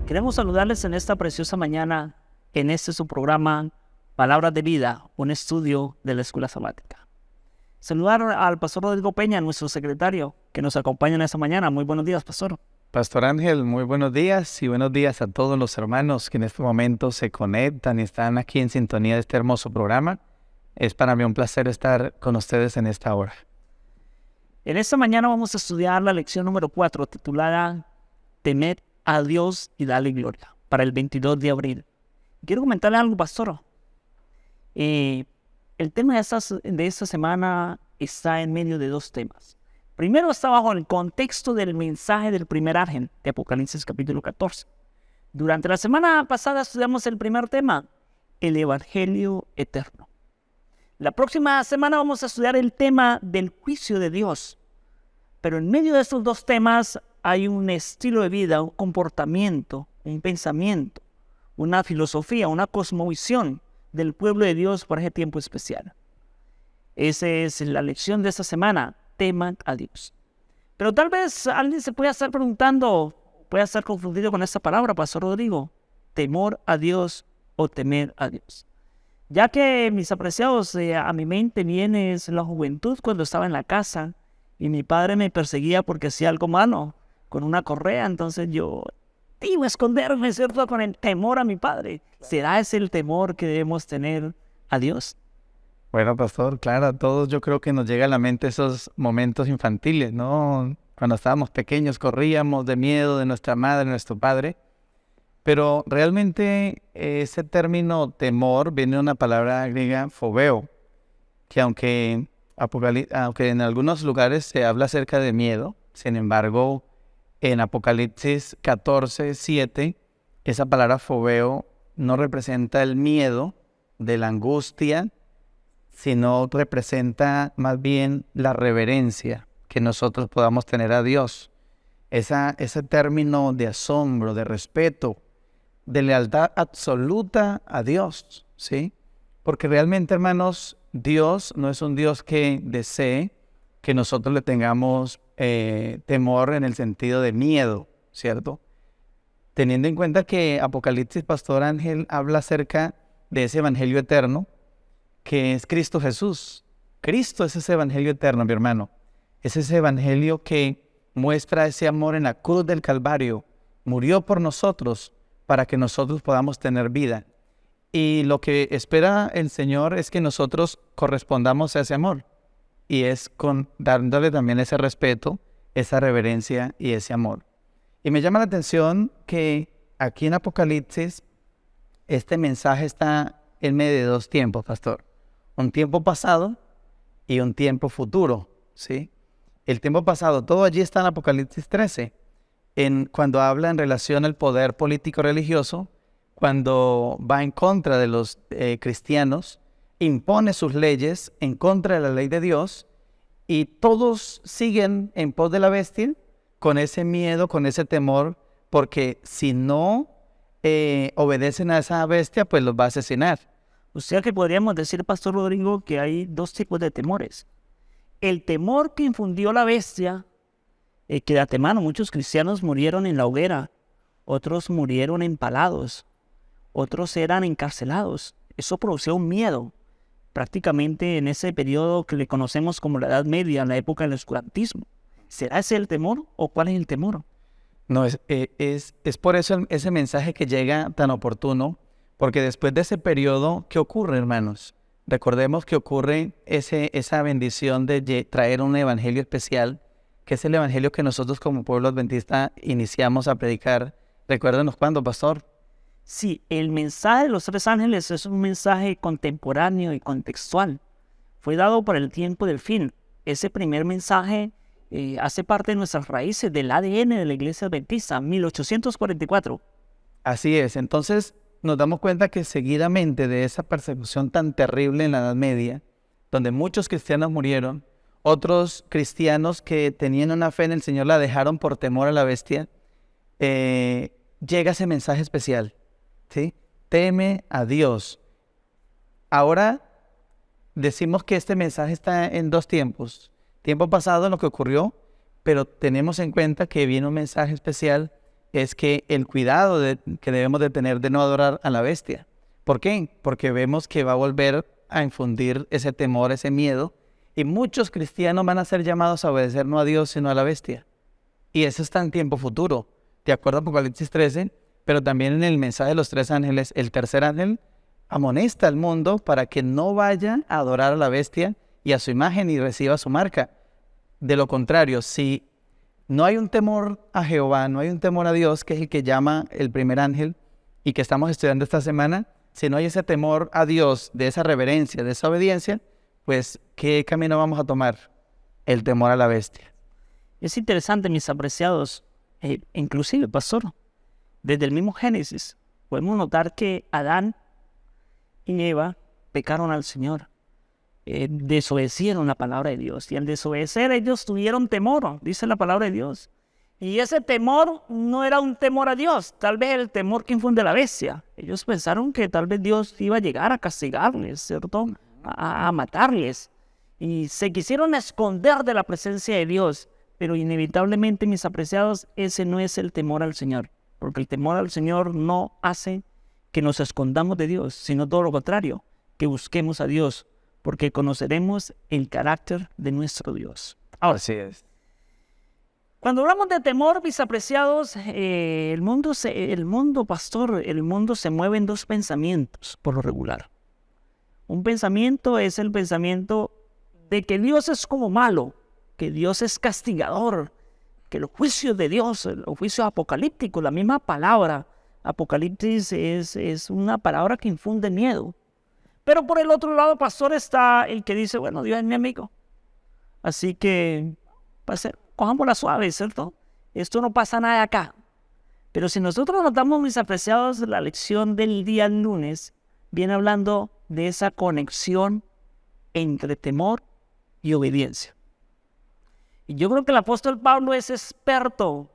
Queremos saludarles en esta preciosa mañana, en este su programa, Palabras de Vida, un estudio de la Escuela Sabática. Saludar al pastor Rodrigo Peña, nuestro secretario, que nos acompaña en esta mañana. Muy buenos días, pastor. Pastor Ángel, muy buenos días y buenos días a todos los hermanos que en este momento se conectan y están aquí en sintonía de este hermoso programa. Es para mí un placer estar con ustedes en esta hora. En esta mañana vamos a estudiar la lección número 4, titulada Temed a Dios y dale gloria, para el 22 de abril. Quiero comentarle algo, pastor. El tema de esta semana está en medio de dos temas. Primero está bajo el contexto del mensaje del primer ángel de Apocalipsis capítulo 14. Durante la semana pasada estudiamos el primer tema, el Evangelio eterno. La próxima semana vamos a estudiar el tema del juicio de Dios. Pero en medio de estos dos temas hay un estilo de vida, un comportamiento, un pensamiento, una filosofía, una cosmovisión del pueblo de Dios para ese tiempo especial. Esa es la lección de esta semana. Teman a Dios. Pero tal vez alguien se pueda estar preguntando, pueda estar confundido con esta palabra, Pastor Rodrigo, temor a Dios o temer a Dios. Ya que, mis apreciados, a mi mente viene la juventud cuando estaba en la casa y mi padre me perseguía porque hacía algo malo con una correa, entonces yo iba a esconderme, ¿cierto?, con el temor a mi padre. ¿Será ese el temor que debemos tener a Dios? Bueno, pastor, claro, a todos yo creo que nos llega a la mente esos momentos infantiles, ¿no? Cuando estábamos pequeños corríamos de miedo de nuestra madre, de nuestro padre. Pero realmente ese término temor viene de una palabra griega phobeo, que aunque en algunos lugares se habla acerca de miedo, sin embargo, en Apocalipsis 14:7, esa palabra phobeo no representa el miedo de la angustia, sino representa más bien la reverencia que nosotros podamos tener a Dios. Ese término de asombro, de respeto, de lealtad absoluta a Dios, ¿sí? Porque realmente, hermanos, Dios no es un Dios que desee que nosotros le tengamos temor en el sentido de miedo, ¿cierto? Teniendo en cuenta que Apocalipsis, Pastor Ángel, habla acerca de ese evangelio eterno, que es Cristo Jesús. Cristo es ese evangelio eterno, mi hermano. Es ese evangelio que muestra ese amor en la cruz del Calvario. Murió por nosotros para que nosotros podamos tener vida. Y lo que espera el Señor es que nosotros correspondamos a ese amor. Y es dándole también ese respeto, esa reverencia y ese amor. Y me llama la atención que aquí en Apocalipsis este mensaje está en medio de dos tiempos, pastor. Un tiempo pasado y un tiempo futuro, ¿sí? El tiempo pasado, todo allí está en Apocalipsis 13, cuando habla en relación al poder político-religioso, cuando va en contra de los cristianos, impone sus leyes en contra de la ley de Dios, y todos siguen en pos de la bestia con ese miedo, con ese temor, porque si no obedecen a esa bestia, pues los va a asesinar. O sea que podríamos decir, Pastor Rodrigo, que hay dos tipos de temores. El temor que infundió la bestia, que de antemano muchos cristianos murieron en la hoguera, otros murieron empalados, otros eran encarcelados. Eso producía un miedo, prácticamente en ese periodo que le conocemos como la Edad Media, la época del oscurantismo. ¿Será ese el temor o cuál es el temor? No, es por eso ese mensaje que llega tan oportuno, porque después de ese periodo, ¿qué ocurre, hermanos? Recordemos que ocurre esa bendición de traer un evangelio especial, que es el evangelio que nosotros como pueblo adventista iniciamos a predicar. Recuérdenos cuándo, pastor. Sí, el mensaje de los tres ángeles es un mensaje contemporáneo y contextual. Fue dado por el tiempo del fin. Ese primer mensaje hace parte de nuestras raíces, del ADN de la Iglesia Adventista, 1844. Así es. Entonces nos damos cuenta que seguidamente de esa persecución tan terrible en la Edad Media, donde muchos cristianos murieron, otros cristianos que tenían una fe en el Señor la dejaron por temor a la bestia, llega ese mensaje especial, ¿sí? Teme a Dios. Ahora decimos que este mensaje está en dos tiempos. Tiempo pasado en lo que ocurrió, pero tenemos en cuenta que viene un mensaje especial es que el cuidado que debemos de tener de no adorar a la bestia. ¿Por qué? Porque vemos que va a volver a infundir ese temor, ese miedo, y muchos cristianos van a ser llamados a obedecer no a Dios, sino a la bestia. Y eso está en tiempo futuro, de acuerdo a Apocalipsis 13, pero también en el mensaje de los 3 ángeles, el tercer ángel amonesta al mundo para que no vayan a adorar a la bestia y a su imagen y reciba su marca. De lo contrario, si no hay un temor a Jehová, no hay un temor a Dios, que es el que llama el primer ángel y que estamos estudiando esta semana, si no hay ese temor a Dios, de esa reverencia, de esa obediencia, pues, ¿qué camino vamos a tomar? El temor a la bestia. Es interesante, mis apreciados, inclusive, pastor, desde el mismo Génesis, podemos notar que Adán y Eva pecaron al Señor, desobedecieron la palabra de Dios, y al desobedecer ellos tuvieron temor, dice la palabra de Dios. Y ese temor no era un temor a Dios, tal vez el temor que infunde la bestia. Ellos pensaron que tal vez Dios iba a llegar a castigarles, ¿cierto? A matarles. Y se quisieron esconder de la presencia de Dios. Pero inevitablemente, mis apreciados, ese no es el temor al Señor. Porque el temor al Señor no hace que nos escondamos de Dios, sino todo lo contrario, que busquemos a Dios, porque conoceremos el carácter de nuestro Dios. Ahora, Así es. cuando hablamos de temor, mis apreciados, el mundo, pastor, el mundo se mueve en 2 pensamientos por lo regular. Un pensamiento es el pensamiento de que Dios es como malo, que Dios es castigador, que los juicios de Dios, los juicios apocalípticos, la misma palabra, apocalipsis es una palabra que infunde miedo. Pero por el otro lado, pastor, está el que dice, bueno, Dios es mi amigo. Así que, cojámosla suave, ¿cierto? Esto no pasa nada acá. Pero si nosotros notamos, mis apreciados, la lección del día lunes, viene hablando de esa conexión entre temor y obediencia. Y yo creo que el apóstol Pablo es experto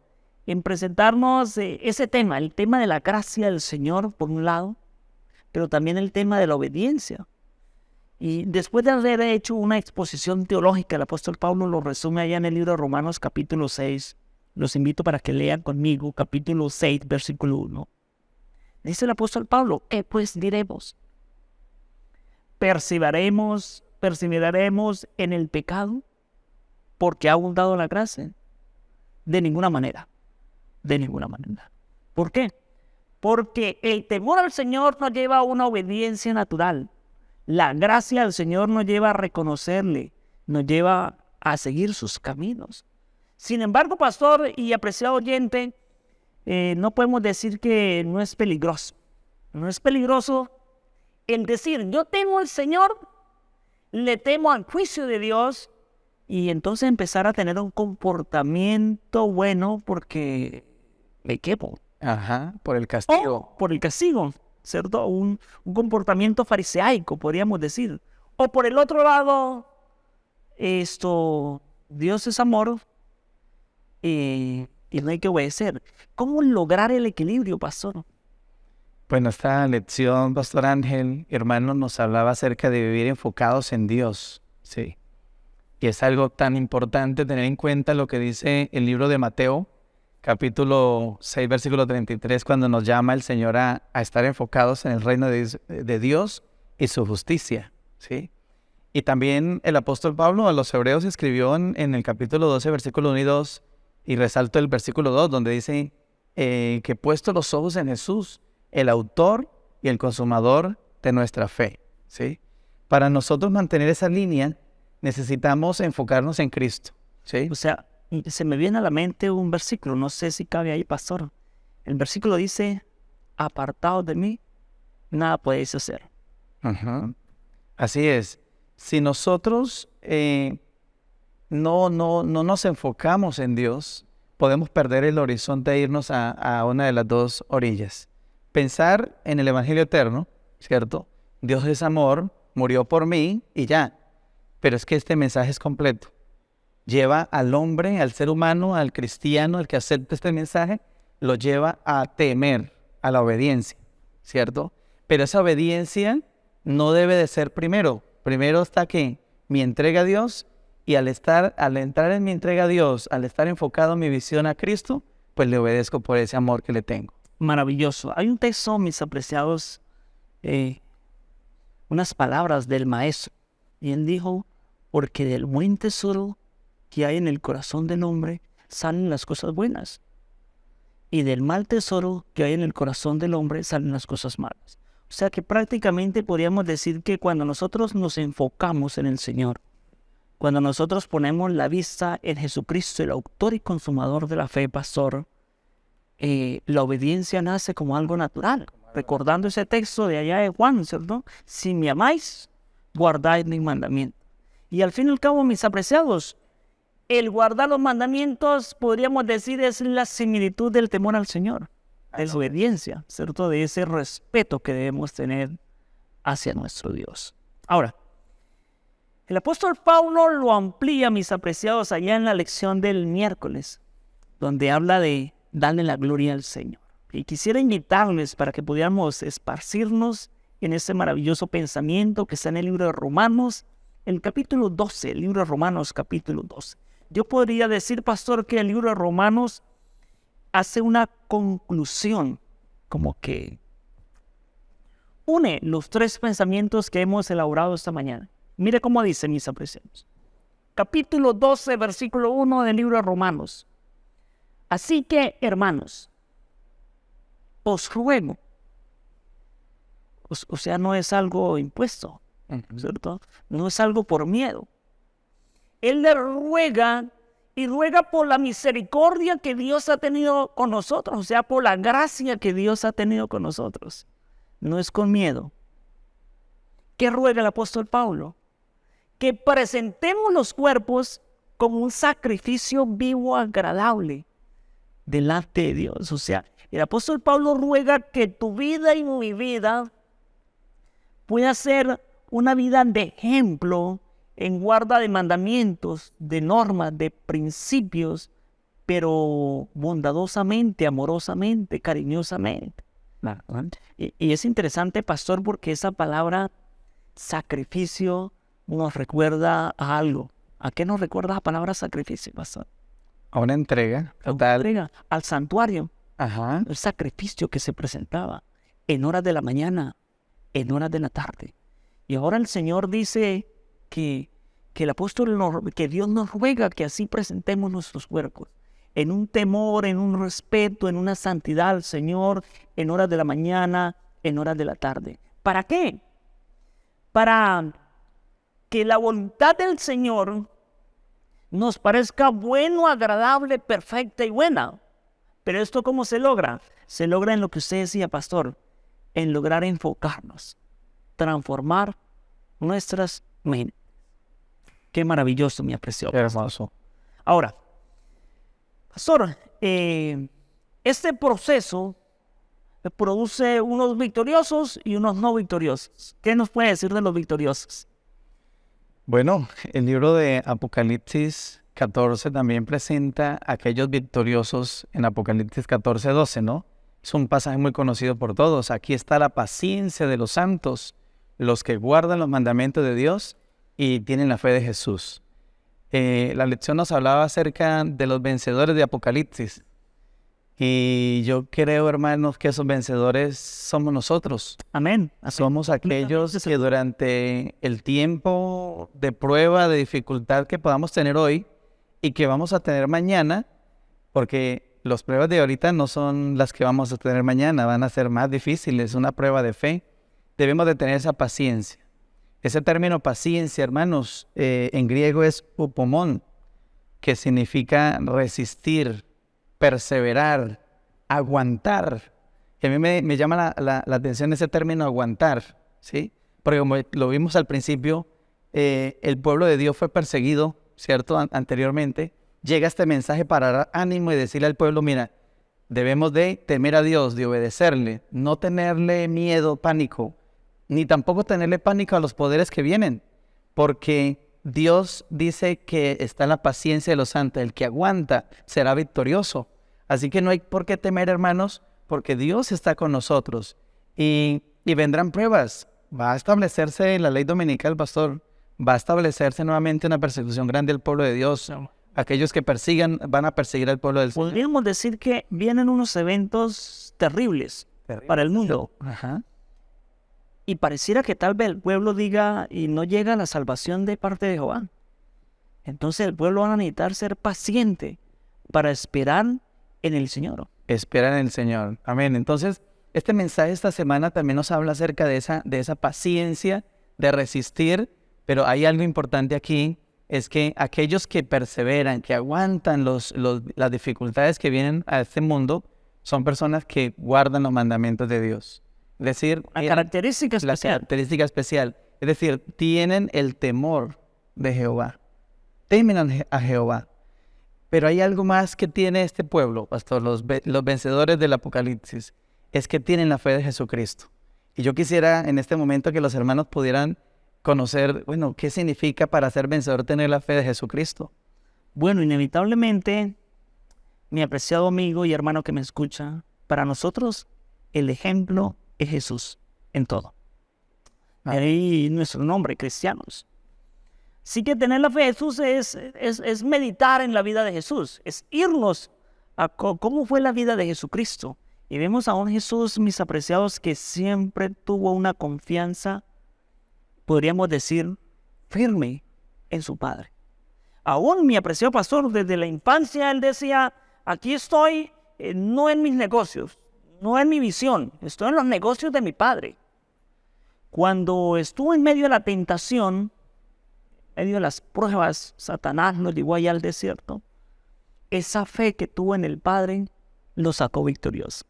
en presentarnos ese tema, el tema de la gracia del Señor, por un lado, pero también el tema de la obediencia. Y después de haber hecho una exposición teológica, el apóstol Pablo lo resume allá en el libro de Romanos capítulo 6. Los invito para que lean conmigo, capítulo 6, versículo 1. Dice el apóstol Pablo, ¿qué pues diremos? ¿Perseveraremos en el pecado porque ha abundado la gracia? De ninguna manera, de ninguna manera. ¿Por qué? Porque el temor al Señor nos lleva a una obediencia natural. La gracia del Señor nos lleva a reconocerle, nos lleva a seguir sus caminos. Sin embargo, pastor y apreciado oyente, no podemos decir que no es peligroso. No es peligroso el decir, yo temo al Señor, le temo al juicio de Dios, y entonces empezar a tener un comportamiento bueno porque me quemo. Ajá, por el castigo. Por el castigo, ¿cierto? Un comportamiento fariseaico, podríamos decir. O por el otro lado, Dios es amor y no hay que obedecer. ¿Cómo lograr el equilibrio, pastor? Bueno, esta lección, Pastor Ángel, hermano, nos hablaba acerca de vivir enfocados en Dios, sí. Y es algo tan importante tener en cuenta lo que dice el libro de Mateo, capítulo 6, versículo 33, cuando nos llama el Señor a estar enfocados en el reino de Dios y su justicia, ¿sí? Y también el apóstol Pablo a los hebreos escribió en el capítulo 12, versículo 1 y 2, y resalto el versículo 2, donde dice que puesto los ojos en Jesús, el autor y el consumador de nuestra fe, ¿sí? Para nosotros mantener esa línea, necesitamos enfocarnos en Cristo, ¿sí? O sea, se me viene a la mente un versículo, no sé si cabe ahí, pastor. El versículo dice, apartados de mí, nada podéis hacer. Uh-huh. Así es. Si nosotros no nos enfocamos en Dios, podemos perder el horizonte e irnos a una de las dos orillas. Pensar en el Evangelio eterno, ¿cierto? Dios es amor, murió por mí y ya. Pero es que este mensaje es completo. Lleva al hombre, al ser humano, al cristiano, al que acepta este mensaje, lo lleva a temer, a la obediencia, ¿cierto? Pero esa obediencia no debe de ser primero. Primero está que mi entrega a Dios, y al entrar en mi entrega a Dios, al estar enfocado en mi visión a Cristo, pues le obedezco por ese amor que le tengo. Maravilloso. Hay un texto, mis apreciados, unas palabras del maestro. Y él dijo, porque del buen tesoro que hay en el corazón del hombre salen las cosas buenas. Y del mal tesoro que hay en el corazón del hombre salen las cosas malas. O sea que prácticamente podríamos decir que cuando nosotros nos enfocamos en el Señor, cuando nosotros ponemos la vista en Jesucristo, el autor y consumador de la fe, pastor, la obediencia nace como algo natural. Recordando ese texto de allá de Juan, ¿cierto? Si me amáis, guardáis mis mandamientos. Y al fin y al cabo, mis apreciados, el guardar los mandamientos, podríamos decir, es la similitud del temor al Señor, de la obediencia, ¿cierto? De ese respeto que debemos tener hacia nuestro Dios. Ahora, el apóstol Pablo lo amplía, mis apreciados, allá en la lección del miércoles, donde habla de darle la gloria al Señor. Y quisiera invitarles para que pudiéramos esparcirnos en ese maravilloso pensamiento que está en el libro de Romanos, el capítulo 12, el libro de Romanos, capítulo 12. Yo podría decir, pastor, que el libro de Romanos hace una conclusión, como que une los tres pensamientos que hemos elaborado esta mañana. Mire cómo dice, mis apreciados. Capítulo 12, versículo 1 del libro de Romanos. Así que, hermanos, os ruego, o sea, no es algo impuesto, ¿cierto? No es algo por miedo. Él le ruega y ruega por la misericordia que Dios ha tenido con nosotros, o sea, por la gracia que Dios ha tenido con nosotros. No es con miedo. ¿Qué ruega el apóstol Pablo? Que presentemos los cuerpos como un sacrificio vivo, agradable, delante de Dios. O sea, el apóstol Pablo ruega que tu vida y mi vida pueda ser una vida de ejemplo en guarda de mandamientos, de normas, de principios, pero bondadosamente, amorosamente, cariñosamente. Y es interesante, pastor, porque esa palabra sacrificio nos recuerda a algo. ¿A qué nos recuerda la palabra sacrificio, pastor? A una entrega total. Entrega al santuario. Ajá. El sacrificio que se presentaba en horas de la mañana, en horas de la tarde. Y ahora el Señor dice que el apóstol, que Dios nos ruega que así presentemos nuestros cuerpos, en un temor, en un respeto, en una santidad al Señor, en horas de la mañana, en horas de la tarde. ¿Para qué? Para que la voluntad del Señor nos parezca bueno, agradable, perfecta y buena. Pero ¿esto cómo se logra? Se logra en lo que usted decía, pastor, en lograr enfocarnos, transformar nuestras mentes. Qué maravilloso, mi apreciado. Qué hermoso. Ahora, pastor, este proceso produce unos victoriosos y unos no victoriosos. ¿Qué nos puede decir de los victoriosos? Bueno, el libro de Apocalipsis 14 también presenta a aquellos victoriosos en Apocalipsis 14:12, ¿no? Es un pasaje muy conocido por todos. Aquí está la paciencia de los santos, los que guardan los mandamientos de Dios y tienen la fe de Jesús. La lección nos hablaba acerca de los vencedores de Apocalipsis. Y yo creo, hermanos, que esos vencedores somos nosotros. Amén. Somos aquellos que durante el tiempo de prueba, de dificultad que podamos tener hoy y que vamos a tener mañana, porque las pruebas de ahorita no son las que vamos a tener mañana, van a ser más difíciles, una prueba de fe. Debemos de tener esa paciencia. Ese término paciencia, hermanos, en griego es upomón, que significa resistir, perseverar, aguantar. Y a mí me llama la atención ese término aguantar, ¿sí? Porque como lo vimos al principio, el pueblo de Dios fue perseguido, ¿cierto? Anteriormente. Llega este mensaje para dar ánimo y decirle al pueblo, mira, debemos de temer a Dios, de obedecerle, no tenerle miedo, pánico, ni tampoco tenerle pánico a los poderes que vienen, porque Dios dice que está en la paciencia de los santos, el que aguanta será victorioso. Así que no hay por qué temer, hermanos, porque Dios está con nosotros y vendrán pruebas. Va a establecerse la ley dominical, pastor, va a establecerse nuevamente una persecución grande del pueblo de Dios. aquellos que van a perseguir al pueblo del Señor. Podríamos decir que vienen unos eventos terribles para el mundo. Ajá. Y pareciera que tal vez el pueblo diga y no llega a la salvación de parte de Jehová. Entonces el pueblo va a necesitar ser paciente para esperar en el Señor. Esperar en el Señor. Amén. Entonces, este mensaje esta semana también nos habla acerca de esa paciencia, de resistir, pero hay algo importante aquí, es que aquellos que perseveran, que aguantan las dificultades que vienen a este mundo, son personas que guardan los mandamientos de Dios. Es decir, La característica la especial. característica especial. Es decir, tienen el temor de Jehová. Temen a Jehová. Pero hay algo más que tiene este pueblo, pastor, los vencedores del Apocalipsis, es que tienen la fe de Jesucristo. Y yo quisiera en este momento que los hermanos pudieran conocer, bueno, ¿qué significa para ser vencedor tener la fe de Jesucristo? Bueno, inevitablemente, mi apreciado amigo y hermano que me escucha, para nosotros el ejemplo es Jesús en todo. Ahí nuestro nombre, cristianos. Sí que tener la fe de Jesús es meditar en la vida de Jesús, es irnos a cómo fue la vida de Jesucristo. Y vemos a un Jesús, mis apreciados, que siempre tuvo una confianza, podríamos decir, firme en su Padre. Aún mi apreciado pastor, desde la infancia, él decía, aquí estoy, no en mis negocios, no en mi visión, estoy en los negocios de mi Padre. Cuando estuvo en medio de la tentación, en medio de las pruebas, Satanás lo llevó allá al desierto. Esa fe que tuvo en el Padre lo sacó victorioso.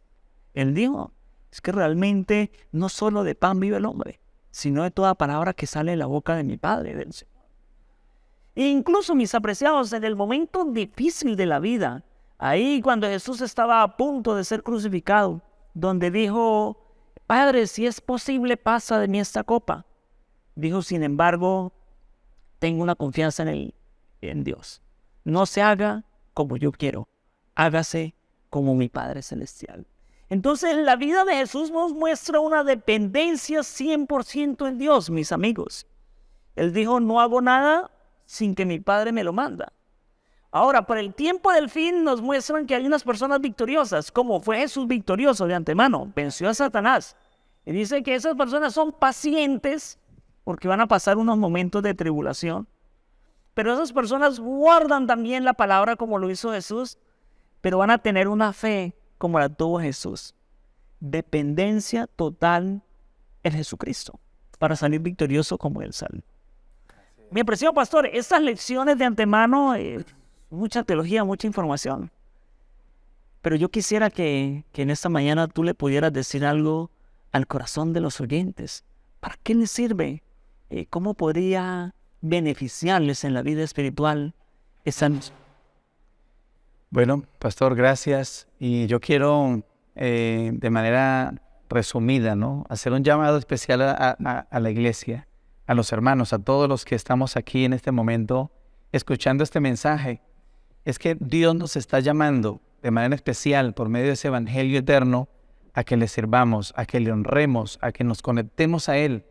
Él dijo, es que realmente no solo de pan vive el hombre, sino de toda palabra que sale de la boca de mi Padre, del Señor. E incluso, mis apreciados, en el momento difícil de la vida, ahí cuando Jesús estaba a punto de ser crucificado, donde dijo, Padre, si es posible, pasa de mí esta copa. Dijo, sin embargo, tengo una confianza en Dios. No se haga como yo quiero, hágase como mi Padre Celestial. Entonces, la vida de Jesús nos muestra una dependencia 100% en Dios, mis amigos. Él dijo, no hago nada sin que mi Padre me lo manda. Ahora, para el tiempo del fin nos muestran que hay unas personas victoriosas, como fue Jesús victorioso de antemano, venció a Satanás. Y dice que esas personas son pacientes porque van a pasar unos momentos de tribulación. Pero esas personas guardan también la palabra como lo hizo Jesús, pero van a tener una fe como la tuvo Jesús. Dependencia total en Jesucristo para salir victorioso como Él salió. Mi apreciado pastor, estas lecciones de antemano, mucha teología, mucha información. Pero yo quisiera que en esta mañana tú le pudieras decir algo al corazón de los oyentes. ¿Para qué les sirve? ¿Cómo podría beneficiarles en la vida espiritual esa noción? Bueno, pastor, gracias. Y yo quiero, de manera resumida, ¿no?, hacer un llamado especial a la iglesia, a los hermanos, a todos los que estamos aquí en este momento escuchando este mensaje. Es que Dios nos está llamando de manera especial por medio de ese evangelio eterno a que le sirvamos, a que le honremos, a que nos conectemos a Él,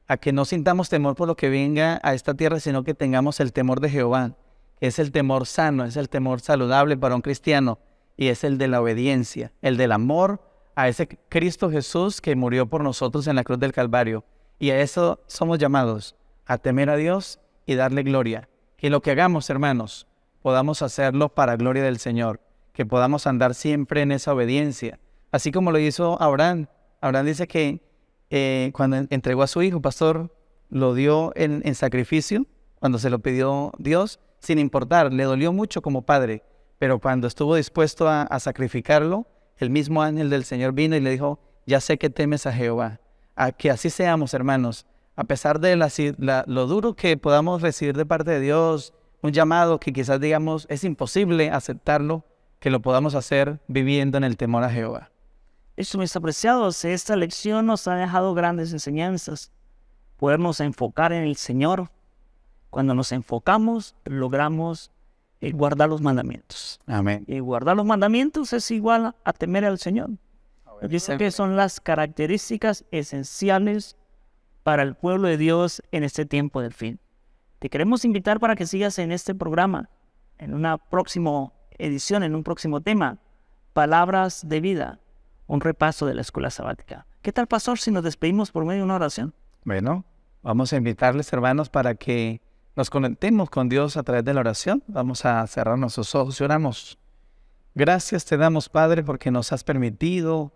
a que no sintamos temor por lo que venga a esta tierra, sino que tengamos el temor de Jehová. Es el temor sano, es el temor saludable para un cristiano, y es el de la obediencia, el del amor a ese Cristo Jesús que murió por nosotros en la cruz del Calvario. Y a eso somos llamados, a temer a Dios y darle gloria. Que lo que hagamos, hermanos, podamos hacerlo para gloria del Señor, que podamos andar siempre en esa obediencia. Así como lo hizo Abraham. Abraham dice que cuando entregó a su hijo, pastor, lo dio en sacrificio, cuando se lo pidió Dios, sin importar, le dolió mucho como padre, pero cuando estuvo dispuesto a sacrificarlo, el mismo ángel del Señor vino y le dijo, ya sé que temes a Jehová. A que así seamos, hermanos, a pesar de lo duro que podamos recibir de parte de Dios, un llamado que quizás digamos es imposible aceptarlo, que lo podamos hacer viviendo en el temor a Jehová. Eso, mis apreciados, esta lección nos ha dejado grandes enseñanzas. Podernos enfocar en el Señor. Cuando nos enfocamos, logramos guardar los mandamientos. Amén. Y guardar los mandamientos es igual a temer al Señor. Dice que son las características esenciales para el pueblo de Dios en este tiempo del fin. Te queremos invitar para que sigas en este programa, en una próxima edición, en un próximo tema, palabras de vida, un repaso de la escuela sabática. ¿Qué tal, pastor, si nos despedimos por medio de una oración? Bueno, vamos a invitarles, hermanos, para que nos conectemos con Dios a través de la oración. Vamos a cerrar nuestros ojos y oramos. Gracias te damos, Padre, porque nos has permitido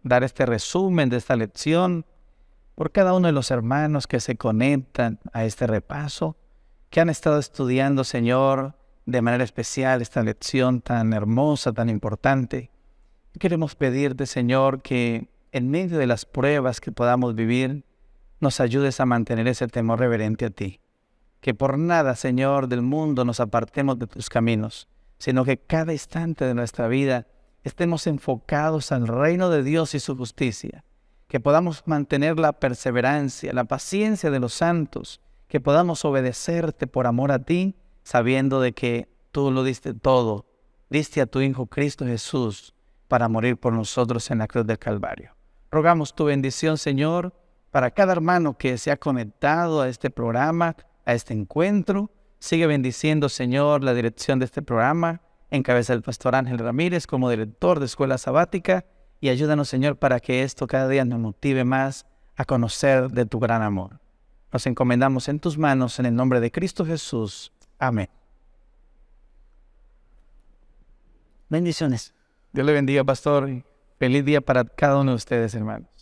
dar este resumen de esta lección, por cada uno de los hermanos que se conectan a este repaso, que han estado estudiando, Señor, de manera especial esta lección tan hermosa, tan importante. Queremos pedirte, Señor, que en medio de las pruebas que podamos vivir, nos ayudes a mantener ese temor reverente a ti. Que por nada, Señor, del mundo nos apartemos de tus caminos, sino que cada instante de nuestra vida estemos enfocados al reino de Dios y su justicia. Que podamos mantener la perseverancia, la paciencia de los santos, que podamos obedecerte por amor a ti, sabiendo de que tú lo diste todo, diste a tu Hijo Cristo Jesús para morir por nosotros en la cruz del Calvario. Rogamos tu bendición, Señor, para cada hermano que se ha conectado a este programa, a este encuentro. Sigue bendiciendo, Señor, la dirección de este programa, en cabeza del pastor Ángel Ramírez como director de Escuela Sabática, y ayúdanos, Señor, para que esto cada día nos motive más a conocer de tu gran amor. Nos encomendamos en tus manos, en el nombre de Cristo Jesús. Amén. Bendiciones. Dios le bendiga, pastor, y feliz día para cada uno de ustedes, hermanos.